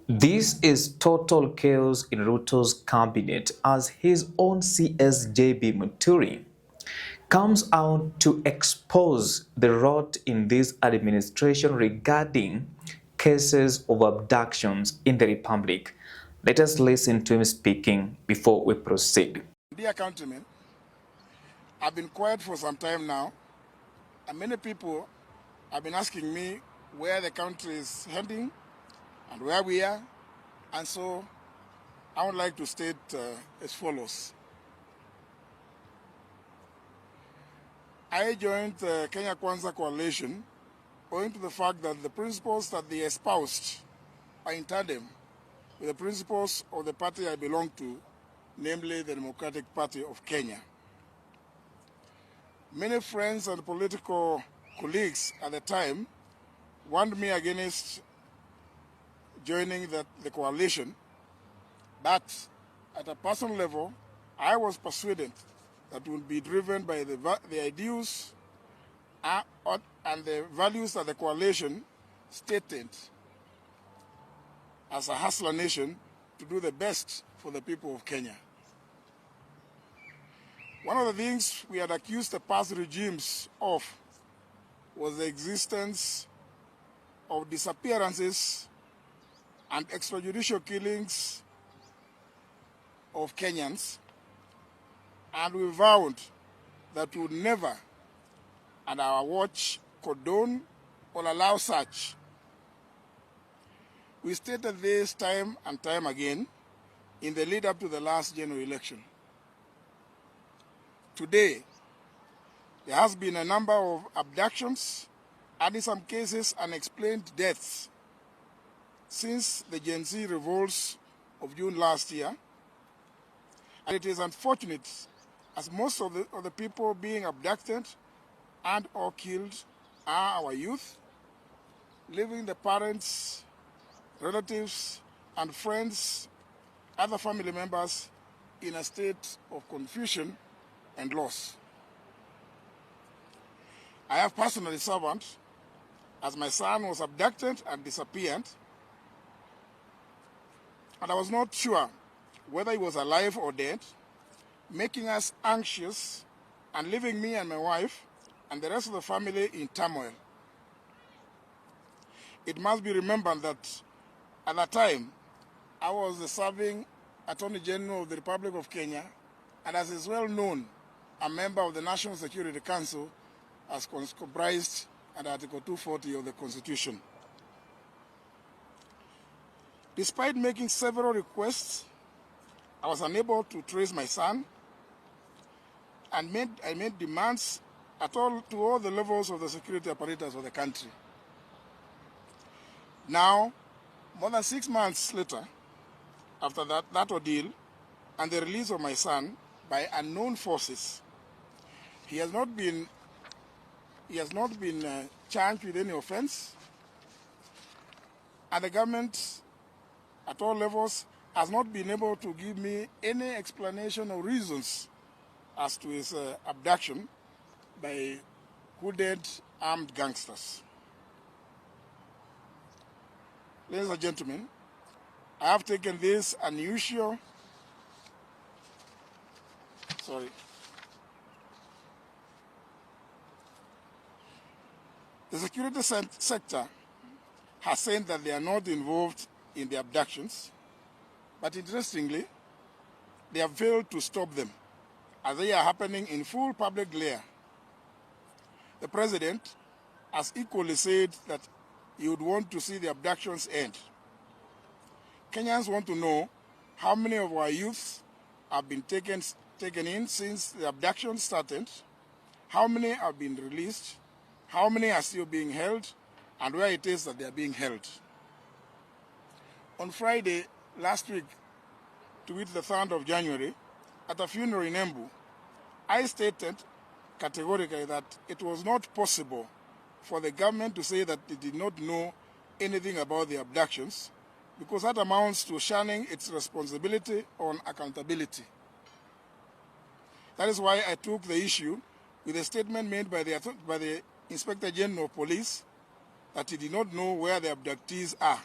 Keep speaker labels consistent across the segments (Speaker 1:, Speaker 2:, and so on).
Speaker 1: This is total chaos in Ruto's cabinet as his own CSJB Muturi comes out to expose the rot in this administration regarding cases of abductions in the Republic. Let us listen to him speaking before we proceed.
Speaker 2: Dear countrymen, I've been quiet for some time now, and many people have been asking me where the country is heading and where we are, and so I would like to state as follows. I joined the Kenya Kwanza coalition owing to the fact that the principles that they espoused are in tandem with the principles of the party I belong to, namely the Democratic Party of Kenya. Many friends and political colleagues at the time warned me against joining the coalition, but at a personal level, I was persuaded that would be driven by the ideals and the values that the coalition stated as a hustler nation to do the best for the people of Kenya. One of the things we had accused the past regimes of was the existence of disappearances and extrajudicial killings of Kenyans, and we vowed that we would never, at our watch, condone or allow such. We stated this time and time again in the lead up to the last general election. Today, there has been a number of abductions and in some cases unexplained deaths since the Gen Z revolts of June last year. And it is unfortunate as most of the people being abducted and or killed are our youth, leaving the parents, relatives, and friends, other family members in a state of confusion and loss. I have personally suffered as my son was abducted and disappeared, and I was not sure whether he was alive or dead, making us anxious and leaving me and my wife and the rest of the family in turmoil. It must be remembered that at that time, I was the serving Attorney General of the Republic of Kenya, and as is well known, a member of the National Security Council as comprised under Article 240 of the Constitution. Despite making several requests, I was unable to trace my son, and I made demands to all the levels of the security apparatus of the country. Now, more than 6 months later, after that ordeal and the release of my son by unknown forces, he has not been charged with any offense, and the government at all levels has not been able to give me any explanation or reasons as to his abduction by hooded armed gangsters. Ladies and gentlemen, I have taken this unusual, The security sector has said that they are not involved in the abductions, but interestingly, they have failed to stop them as they are happening in full public glare. The president has equally said that he would want to see the abductions end. Kenyans want to know how many of our youths have been taken in since the abduction started, how many have been released, how many are still being held, and where it is that they are being held. On Friday last week, to wit the 3rd of January, at a funeral in Embu, I stated categorically that it was not possible for the government to say that it did not know anything about the abductions, because that amounts to shunning its responsibility on accountability. That is why I took the issue with a statement made by the Inspector General of Police that he did not know where the abductees are.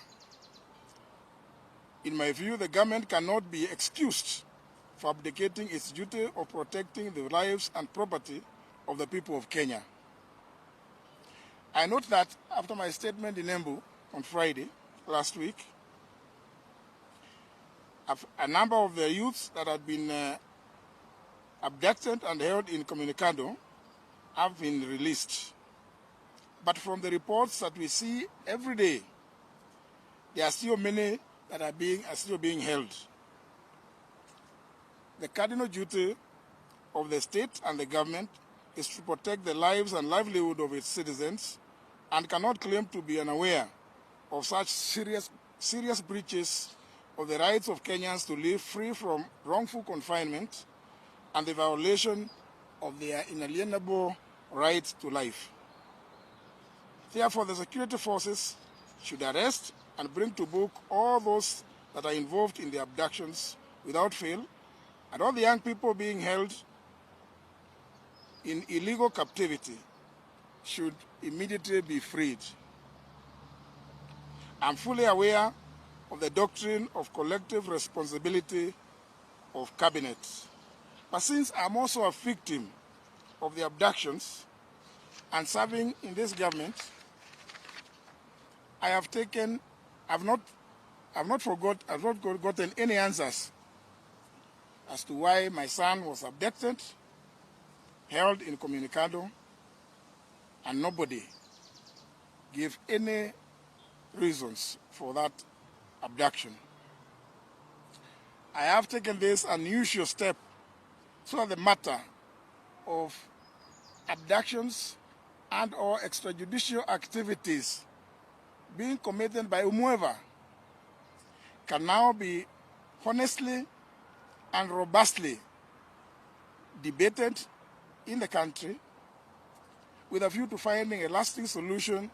Speaker 2: In my view, the government cannot be excused for abdicating its duty of protecting the lives and property of the people of Kenya. I note that after my statement in Embu on Friday last week, a number of the youths that had been abducted and held incommunicado have been released. But from the reports that we see every day, there are still many that are still being held. The cardinal duty of the state and the government is to protect the lives and livelihood of its citizens and cannot claim to be unaware of such serious breaches of the rights of Kenyans to live free from wrongful confinement and the violation of their inalienable right to life. Therefore, the security forces should arrest and bring to book all those that are involved in the abductions without fail, and all the young people being held in illegal captivity should immediately be freed. I'm fully aware of the doctrine of collective responsibility of Cabinet. But since I'm also a victim of the abductions and serving in this government, I've not gotten any answers as to why my son was abducted, held incommunicado, and nobody gave any reasons for that abduction. I have taken this unusual step so that the matter of abductions and/or extrajudicial activities being committed by whomever can now be honestly and robustly debated in the country with a view to finding a lasting solution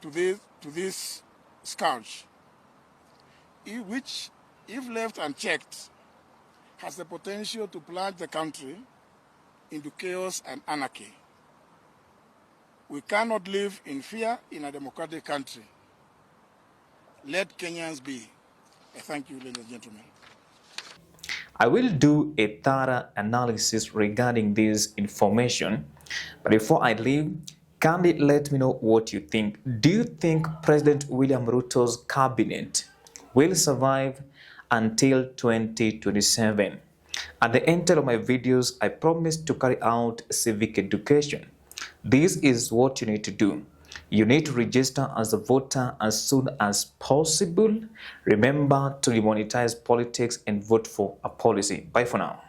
Speaker 2: to this scourge, which, if left unchecked, has the potential to plunge the country into chaos and anarchy. We cannot live in fear in a democratic country. Let Kenyans be. I thank you, ladies and gentlemen.
Speaker 1: I will do a thorough analysis regarding this information, but before I leave, kindly let me know what you think. Do you think President William Ruto's cabinet will survive until 2027? At the end of my videos, I promise to carry out civic education. This is what you need to do. You need to register as a voter as soon as possible. Remember to demonetize politics and vote for a policy. Bye for now.